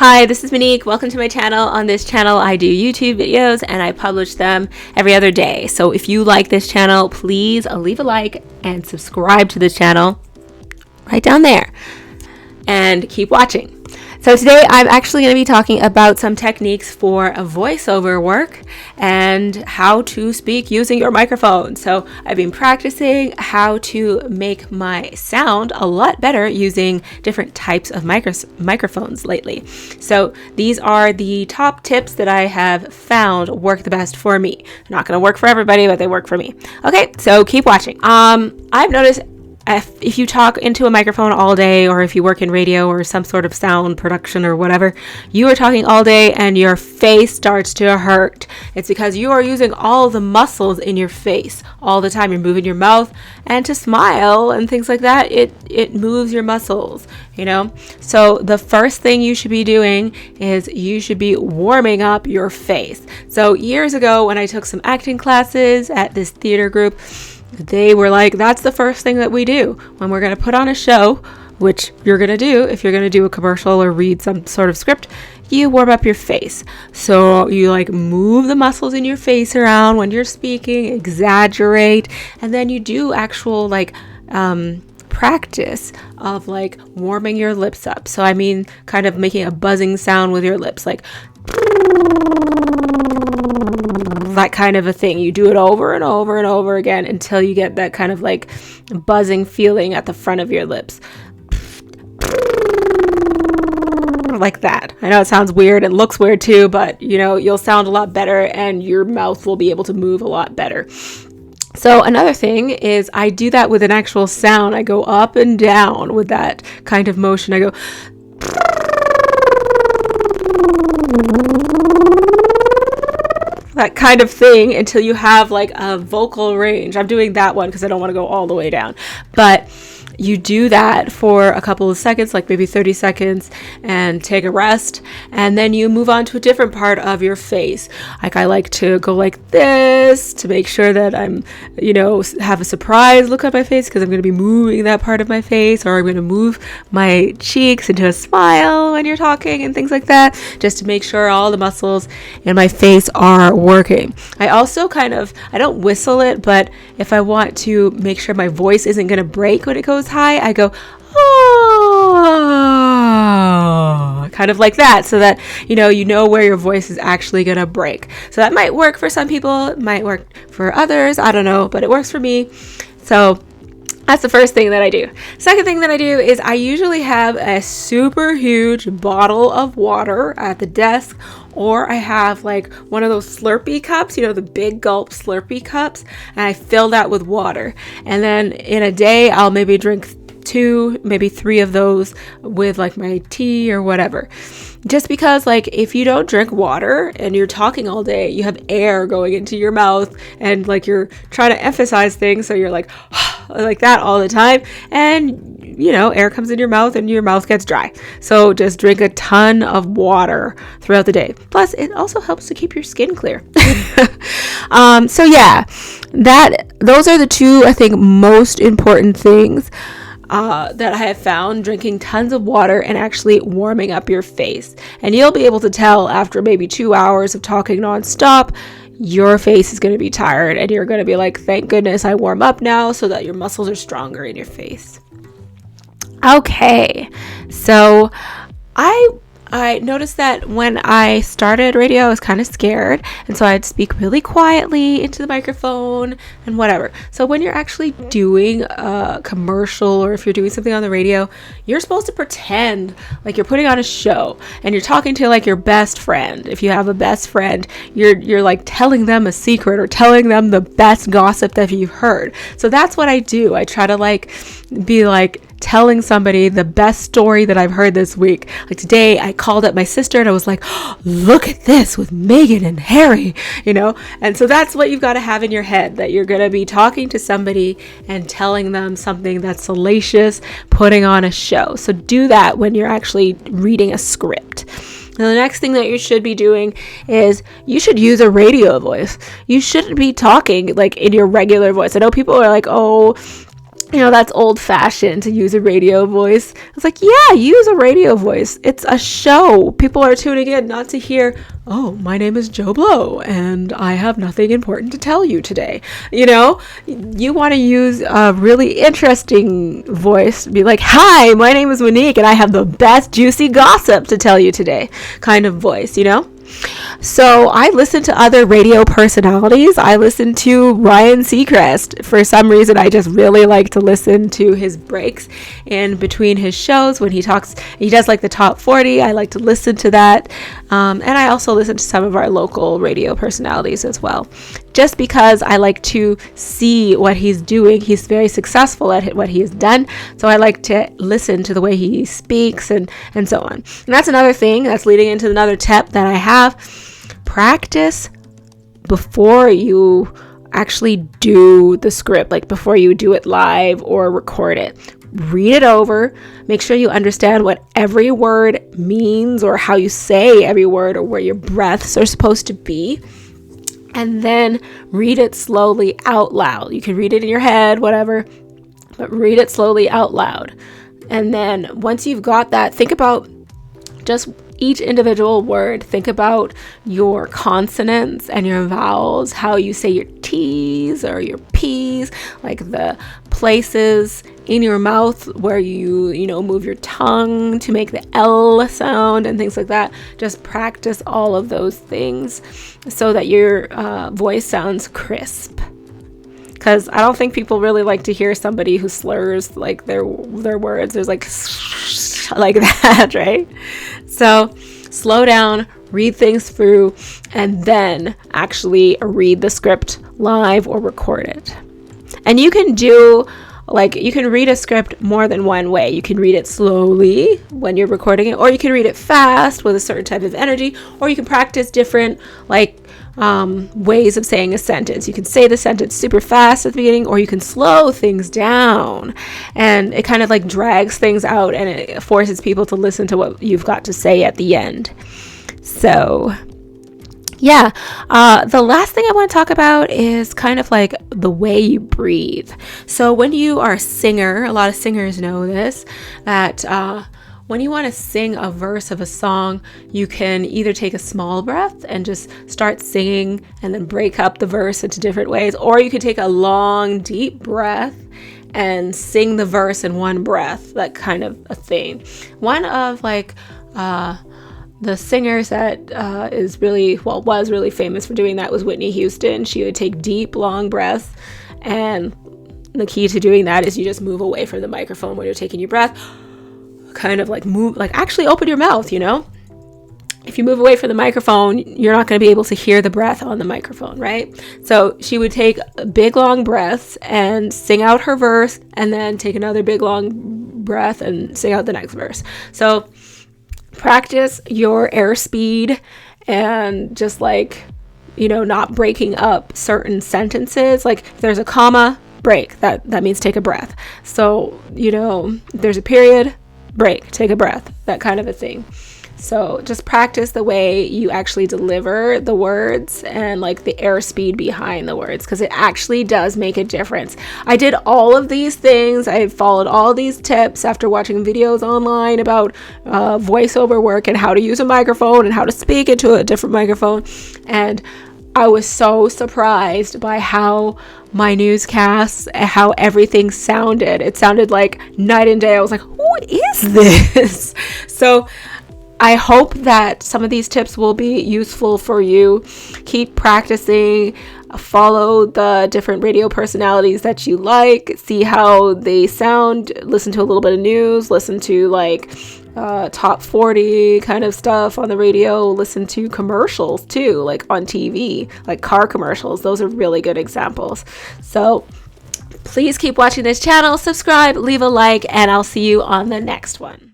Hi, this is Monique. Welcome to my channel. On this channel, I do YouTube videos and I publish them every other day. So if you like this channel, please leave a like and subscribe to this channel right down there and keep watching. So today I'm actually going to be talking about some techniques for a voiceover work and how to speak using your microphone. So I've been practicing how to make my sound a lot better using different types of microphones lately. So these are the top tips that I have found work the best for me. They're not going to work for everybody, but they work for me. Okay, so keep watching. I've noticed if you talk into a microphone all day, or if you work in radio or some sort of sound production or whatever, you are talking all day and your face starts to hurt. It's because you are using all the muscles in your face all the time. You're moving your mouth, and to smile and things like that, it moves your muscles, you know? So the first thing you should be doing is you should be warming up your face. So years ago when I took some acting classes at this theater group, they were like, that's the first thing that we do when we're going to put on a show, which you're going to do if you're going to do a commercial or read some sort of script. You warm up your face. So you move the muscles in your face around when you're speaking, exaggerate, and then you do actual practice of warming your lips up. So I mean kind of making a buzzing sound with your lips, that kind of a thing. You do it over and over and over again until you get that kind of buzzing feeling at the front of your lips. Like that. I know it sounds weird and looks weird too, but you'll sound a lot better and your mouth will be able to move a lot better. So another thing is I do that with an actual sound. I go up and down with that kind of motion. I go that kind of thing until you have a vocal range. I'm doing that one because I don't want to go all the way down, but you do that for a couple of seconds, maybe 30 seconds, and take a rest, and then you move on to a different part of your face. I like to go like this to make sure that I'm, have a surprise look on my face because I'm going to be moving that part of my face, or I'm going to move my cheeks into a smile when you're talking and things like that, just to make sure all the muscles in my face are working. I also I don't whistle it, but if I want to make sure my voice isn't going to break when it goes high, I go, oh, kind of like that, so that you know where your voice is actually gonna break. So that might work for some people, it might work for others, I don't know, but it works for me. So that's the first thing that I do. Second thing that I do is I usually have a super huge bottle of water at the desk, or I have one of those Slurpee cups, the big gulp Slurpee cups, and I fill that with water. And then in a day, I'll maybe drink 2, maybe 3 of those with my tea or whatever. Just because if you don't drink water and you're talking all day, you have air going into your mouth and you're trying to emphasize things, so you're like that all the time, and air comes in your mouth and your mouth gets dry. So just drink a ton of water throughout the day. Plus it also helps to keep your skin clear. So yeah, those are the 2 I think most important things that I have found: drinking tons of water and actually warming up your face. And you'll be able to tell after maybe 2 hours of talking nonstop, your face is going to be tired and you're going to be like, thank goodness I warm up now, so that your muscles are stronger in your face. Okay, so I noticed that when I started radio, I was kind of scared, and so I'd speak really quietly into the microphone and whatever. So when you're actually doing a commercial, or if you're doing something on the radio, you're supposed to pretend like you're putting on a show and you're talking to your best friend. If you have a best friend, you're telling them a secret or telling them the best gossip that you've heard. So that's what I do. I try to be telling somebody the best story that I've heard this week. Today I called up my sister and I was like, oh, look at this with Megan and Harry, and so that's what you've got to have in your head, that you're going to be talking to somebody and telling them something that's salacious, putting on a show. So do that when you're actually reading a script. Now, the next thing that you should be doing is you should use a radio voice. You shouldn't be talking in your regular voice. I know people are like, oh, that's old fashioned to use a radio voice. It's like, yeah, use a radio voice. It's a show. People are tuning in not to hear, oh, my name is Joe Blow and I have nothing important to tell you today. You want to use a really interesting voice. Be like, hi, my name is Monique and I have the best juicy gossip to tell you today kind of voice, So I listen to other radio personalities. I listen to Ryan Seacrest. For some reason, I just really like to listen to his breaks in between his shows when he talks. He does like the top 40. I like to listen to that. And I also listen to some of our local radio personalities as well, just because I like to see what he's doing. He's very successful at what he has done. So I like to listen to the way he speaks and so on. And that's another thing that's leading into another tip that I have. Practice before you actually do the script, like before you do it live or record it. Read it over. Make sure you understand what every word means or how you say every word or where your breaths are supposed to be. And then read it slowly out loud. You can read it in your head, whatever, but read it slowly out loud. And then once you've got that, think about just each individual word. Think about your consonants and your vowels, how you say your T's or your P's, like the places in your mouth where you move your tongue to make the L sound and things like that. Just practice all of those things so that your voice sounds crisp. Because I don't think people really like to hear somebody who slurs like their words. There's like that, right? So slow down, read things through, and then actually read the script live or record it. And you can read a script more than one way. You can read it slowly when you're recording it, or you can read it fast with a certain type of energy, or you can practice different ways of saying a sentence. You can say the sentence super fast at the beginning, or you can slow things down, and it kind of like drags things out and it forces people to listen to what you've got to say at the end. So yeah, the last thing I want to talk about is kind of like the way you breathe. So when you are a singer, a lot of singers know this, that when you want to sing a verse of a song, you can either take a small breath and just start singing and then break up the verse into different ways, or you could take a long, deep breath and sing the verse in one breath, that kind of a thing. One of the singers that was really famous for doing that was Whitney Houston. She would take deep, long breaths, and the key to doing that is you just move away from the microphone when you're taking your breath. Kind of like move, like actually open your mouth, If you move away from the microphone, you're not going to be able to hear the breath on the microphone, right? So she would take big, long breaths and sing out her verse, and then take another big, long breath and sing out the next verse. So practice your airspeed and just not breaking up certain sentences. Like if there's a comma, break. That means take a breath. So, there's a period, break, take a breath, that kind of a thing. So just practice the way you actually deliver the words and like the airspeed behind the words, because it actually does make a difference. I did all of these things. I followed all these tips after watching videos online about voiceover work and how to use a microphone and how to speak into a different microphone. And I was so surprised by how my newscasts, how everything sounded. It sounded like night and day. I was like, who is this? So I hope that some of these tips will be useful for you. Keep practicing. Follow the different radio personalities that you like. See how they sound. Listen to a little bit of news. Listen to top 40 kind of stuff on the radio. Listen to commercials too, like on TV, like car commercials. Those are really good examples. So please keep watching this channel, subscribe, leave a like, and I'll see you on the next one.